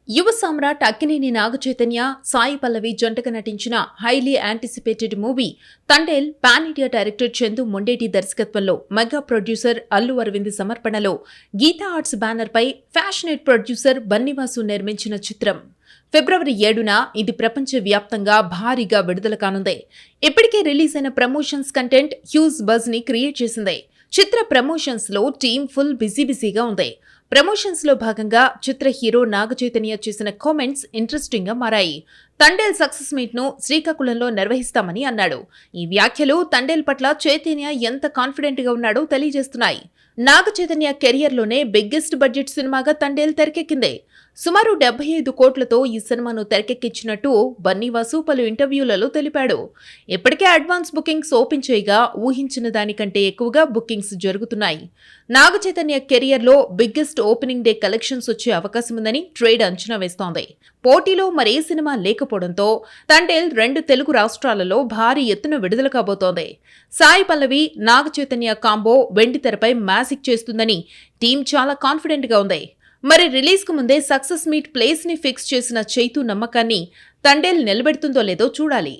యువ సామ్రాట్ అక్కినేని నాగచైతన్య, సాయి పల్లవి జంటగా నటించిన highly anticipated movie Thandel pan India director Chandu Mondeti దర్శకత్వంలో మెగా ప్రొడ్యూసర్ అల్లు అరవింద్ సమర్పణలో గీతా ఆర్ట్స్ బ్యానర్ పై ఫ్యాషనేట్ ప్రొడ్యూసర్ బన్నీవాసు నిర్మించిన చిత్రం. ఫిబ్రవరి 7న ఇది ప్రపంచ వ్యాప్తంగా భారీగా విడుదల కానుంది. ఇప్పటికే రిలీజ్ అయిన ప్రమోషన్స్ కంటెంట్ హ్యూజ్ బజ్ ని క్రియేట్ చేసింది. చిత్ర ప్రమోషన్స్ లో టీమ్ ఫుల్ బిజీగా ఉంది. ప్రమోషన్స్ లో భాగంగా చిత్ర హీరో నాగచైతన్య చేసిన కామెంట్స్ ఇంట్రెస్టింగ్ గా మారాయి. తండేల్ సక్సెస్ మీట్ ను శ్రీకాకుళంలో నిర్వహిస్తామని అన్నాడు. ఈ వ్యాఖ్యలు తండేల్ పట్ల చైతన్య ఎంత కాన్ఫిడెంట్ గా ఉన్నాడో తెలియజేస్తున్నాయి. నాగచైతన్య కెరియర్ లోనే బిగ్గెస్ట్ బడ్జెట్ సినిమాగా తండేల్ తెరకెక్కింది. సుమారు 75 కోట్లతో ఈ సినిమాను తెరకెక్కించినట్టు బన్నీవాసు పలు ఇంటర్వ్యూలలో తెలిపాడు. ఇప్పటికే అడ్వాన్స్ బుకింగ్స్ ఓపెన్ చేయగా ఊహించిన దానికంటే ఎక్కువగా బుకింగ్స్ జరుగుతున్నాయి. నాగచైతన్య కెరియర్ లో బిగ్గెస్ట్ ఓపెనింగ్ డే కలెక్షన్స్ వచ్చే అవకాశం ఉందని ట్రేడ్ అంచనా వేస్తోంది. పోటీలో మరే సినిమా లేకపోవడంతో తండేల్ 2 తెలుగు రాష్ట్రాలలో భారీ ఎత్తున విడుదల కాబోతోంది. సాయి పల్లవి, నాగచైతన్య కాంబో వెండితెరపై మ్యాజిక్ చేస్తుందని టీం చాలా కాన్ఫిడెంట్ గా ఉంది. మరి రిలీజ్ కు ముందే సక్సెస్ మీట్ ప్లేస్ ని ఫిక్స్ చేసిన చైతు నమ్మకాన్ని తండేల్ నిలబెడుతుందో లేదో చూడాలి.